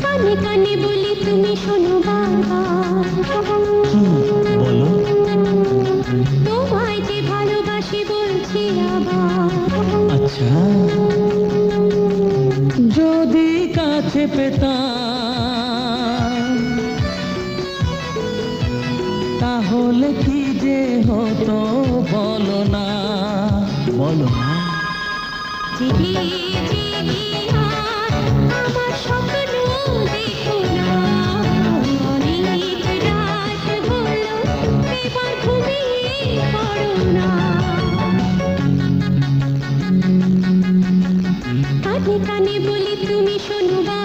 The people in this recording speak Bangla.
কানে কানে বলি তুমি শোনো বারবার, বলো। তোমায় যে ভালোবাসি বলছি আবার। আচ্ছা, যদি কাছে পেতাম তাহলে কি যে হতো বলো না, বলো না। জেগে জেগে আর আমার স্বপ্ন দেখো না, অনেক রাত হলো এবার ঘুমিয়ে পড়ো না। কানে কানে বলি তুমি শোনো।